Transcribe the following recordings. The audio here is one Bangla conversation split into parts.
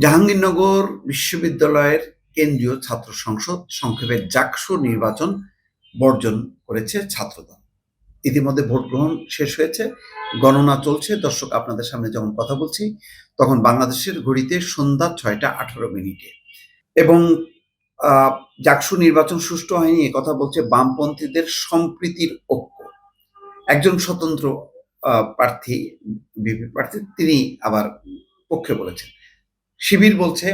জাহাঙ্গীরনগর বিশ্ববিদ্যালয়ের কেন্দ্রীয় ছাত্র সংসদ সংক্ষেপে জাকসু নির্বাচন বর্জন করেছে ছাত্রদল। ইতিমধ্যে ভোট গ্রহণ শেষ হয়েছে, গণনা চলছে। দর্শক, আপনাদের সামনে যখন কথা বলছি তখন বাংলাদেশের ঘড়িতে সন্ধ্যা 6টা 18 মিনিটে এবং জাকসু নির্বাচন সুষ্ঠু হয়নি এ কথা বলছে বামপন্থীদের সম্প্রীতির ঐক্য। একজন স্বতন্ত্র প্রার্থী, বিপি প্রার্থী, তিনি আবার পক্ষে বলেছেন। শিবির বলছে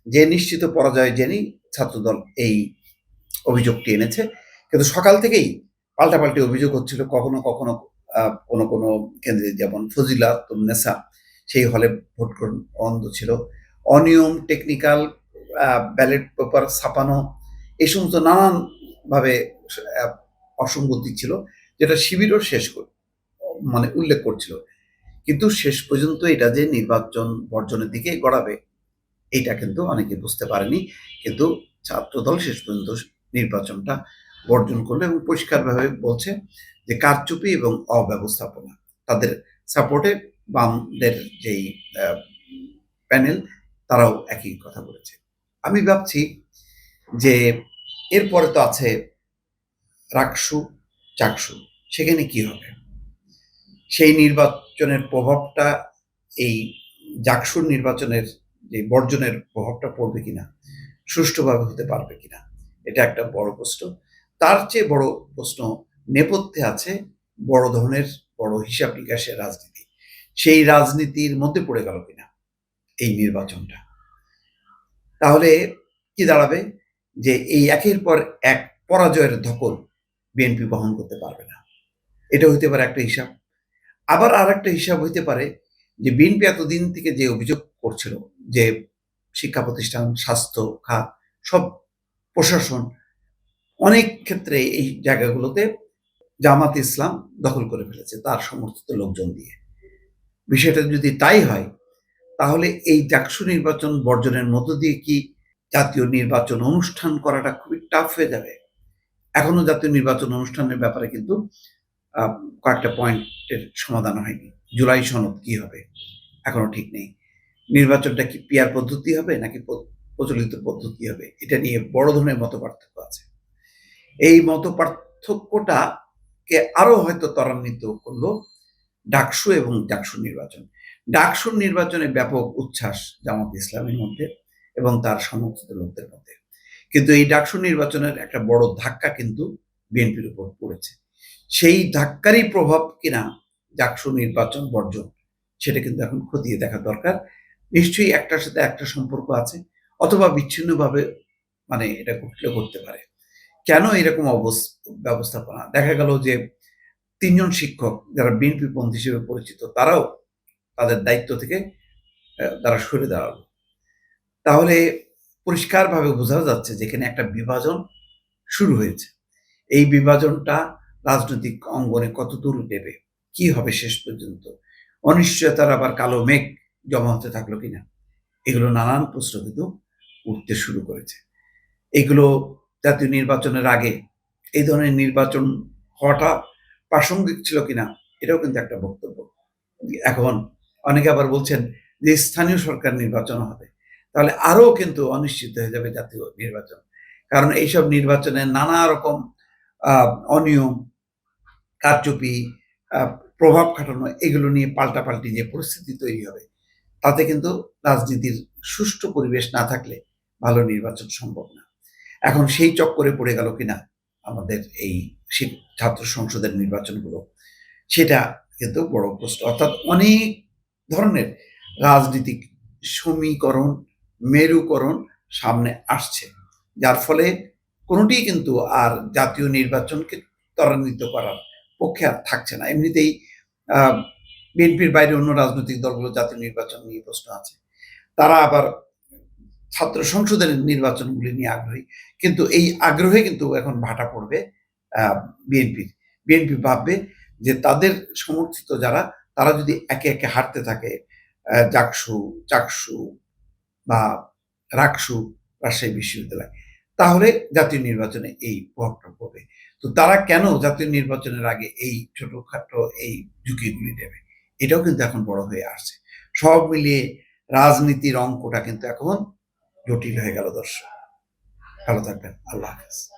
যে নিশ্চিত পরাজয় জেনেই ছাত্রদল এই অভিযোগটি এনেছে, কিন্তু সকাল থেকেই পাল্টাপাল্টি অভিযোগ হচ্ছিল। কখনো কখনো কোনো কোনো কেন্দ্রে, যেমন ফজিলাতুন্নেসা, সেই হলে ভোট গ্রহণ বন্ধ ছিল, অনিয়ম, টেকনিক্যাল ব্যালট পেপার ছাপানো, এই সমস্ত নানানভাবে অসঙ্গতি ছিল, যেটা শিবিরও উল্লেখ করছিল। কিন্তু শেষ পর্যন্ত এটা যে নির্বাচন বর্জনের দিকে গড়াবে, এটা কিন্তু অনেকে বুঝতে পারেনি। কিন্তু ছাত্রদল শেষ পর্যন্ত নির্বাচনটা বর্জন করলো এবং পরিষ্কারভাবে বলছে যে কারচুপি এবং অব্যবস্থাপনা। তাদের সাপোর্টে বামদের যেই প্যানেল, তারাও একই কথা বলেছে। আমি ভাবছি যে এরপরে তো আছে রাকসু, চাকসু, সেখানে কি হবে? সেই নির্বাচনের প্রভাবটা এই জাকসুর নির্বাচনের যে বর্জনের প্রভাবটা পড়বে কিনা, সুষ্ঠুভাবে হতে পারবে কিনা, এটা একটা বড় প্রশ্ন। তার চেয়ে বড় প্রশ্ন নেপথ্যে আছে বড় ধরনের বড় হিসাব নিকাশের রাজনীতি। সেই রাজনীতির মধ্যে পড়ে গেল কিনা এই নির্বাচনটা, তাহলে কি দাঁড়াবে? যে এই একের পর এক পরাজয়ের ধকল বিএনপি বহন করতে পারবে না। এটা হইতে পারে একটা হিসাব। আবার আর একটা হিসাব হইতে পারে যে বিএনপি এতদিন থেকে যে অভিযোগ করছিল যে শিক্ষা প্রতিষ্ঠান, স্বাস্থ্য খাত, সব প্রশাসন, অনেক ক্ষেত্রে এই জায়গাগুলোতে জামাত ইসলাম দখল করে ফেলেছে তার সমর্থিত লোকজন দিয়ে। বিষয়টা যদি তাই হয়, তাহলে এই জাকসু নির্বাচন বর্জনের মধ্য দিয়ে কি জাতীয় নির্বাচন অনুষ্ঠান করাটা খুবই টাফ হয়ে যাবে? এখনো জাতীয় নির্বাচন অনুষ্ঠানের ব্যাপারে কিন্তু কয়েকটা পয়েন্টের সমাধান হয়নি। জুলাই সনদ কি হবে এখনো ঠিক নেই। নির্বাচনটা কি পিআর পদ্ধতি হবে নাকি প্রচলিত পদ্ধতি হবে, এটা নিয়ে বড় ধরনের মতপার্থক্য আছে। এই মতপার্থক্যটাকে আরো হয়তো ত্বরান্বিত করলো ডাকসু এবং জাকসু নির্বাচন। ডাকসুর নির্বাচনে ব্যাপক উচ্ছ্বাস জামাত ইসলামের মধ্যে এবং তার সমর্থিত লোকদের মধ্যে, কিন্তু এই ডাকসু নির্বাচনের একটা বড় ধাক্কা কিন্তু বিএনপির উপর পড়েছে। সেই ধাক্কারই প্রভাব কিনা জাকসু নির্বাচন বর্জন, সেটা কিন্তু এখন খতিয়ে দেখা দরকার। নিশ্চয়ই একটার সাথে একটা সম্পর্ক আছে, অথবা বিচ্ছিন্নভাবে এটা করতে পারে। কেন এরকম ব্যবস্থাপনা? দেখা গেল যে 3জন শিক্ষক যারা বিএনপি পন্থী হিসেবে পরিচিত, তারাও তাদের দায়িত্ব থেকে তারা সরে দাঁড়ালো। তাহলে পরিষ্কারভাবে বোঝা যাচ্ছে যেখানে একটা বিভাজন শুরু হয়েছে। এই বিভাজনটা রাজনৈতিক অঙ্গনে কত দূর নেবে, কি হবে শেষ পর্যন্ত, অনিশ্চয়তার আবার কালো মেঘ জমা হতে থাকলো কিনা, এগুলো নানান প্রশ্ন কিন্তু উঠতে শুরু করেছে। এগুলো জাতীয় নির্বাচনের আগে এই ধরনের নির্বাচন হওয়াটা প্রাসঙ্গিক ছিল কিনা, এটাও কিন্তু একটা বক্তব্য। এখন অনেকে আবার বলছেন যে স্থানীয় সরকার নির্বাচন হবে, তাহলে আরো কিন্তু অনিশ্চিত হয়ে যাবে জাতীয় নির্বাচন। কারণ এইসব নির্বাচনে নানা রকম অনিয়ম, কারচুপি, প্রভাব খাটানো, এগুলো নিয়ে পাল্টাপাল্টি যে পরিস্থিতি তৈরি হবে, তাতে কিন্তু রাজনীতির সুষ্ঠু পরিবেশ না থাকলে ভালো নির্বাচন সম্ভব না। এখন সেই চক্করে পড়ে গেল কিনা আমাদের এই ছাত্র সংসদের নির্বাচনগুলো, সেটা কিন্তু বড় প্রশ্ন। অর্থাৎ অনেক ধরনের রাজনীতিক সমীকরণ, মেরুকরণ সামনে আসছে, যার ফলে কোনোটি কিন্তু আর জাতীয় নির্বাচনকে ত্বরান্বিত করার পক্ষে আর থাকছে না। এমনিতেই বিএনপির বাইরে অন্য রাজনৈতিক দলগুলো জাতীয় নির্বাচন নিয়ে প্রশ্ন আছে, তারা আবার ছাত্র সংসদের নির্বাচনগুলি নিয়ে আগ্রহী, কিন্তু এই আগ্রহে কিন্তু এখন ভাটা পড়বে বিএনপির। বিএনপি ভাববে যে তাদের সমর্থিত যারা, তারা যদি একে একে হারতে থাকে, জাকসু, চাকসু বা রাকসু, রাজশাহী বিশ্ববিদ্যালয়, তাহলে জাতীয় নির্বাচনে এই প্রভাবটা পড়বে। তো তারা কেন জাতীয় নির্বাচনের আগে এই ছোটখাটো এই ঝুঁকিগুলি নেবে, এটাও কিন্তু এখন বড় হয়ে আসছে। সব মিলিয়ে রাজনীতির অঙ্কটা কিন্তু এখন জটিল হয়ে গেল দর্শক। ভালো থাকবেন। আল্লাহ হাফেজ।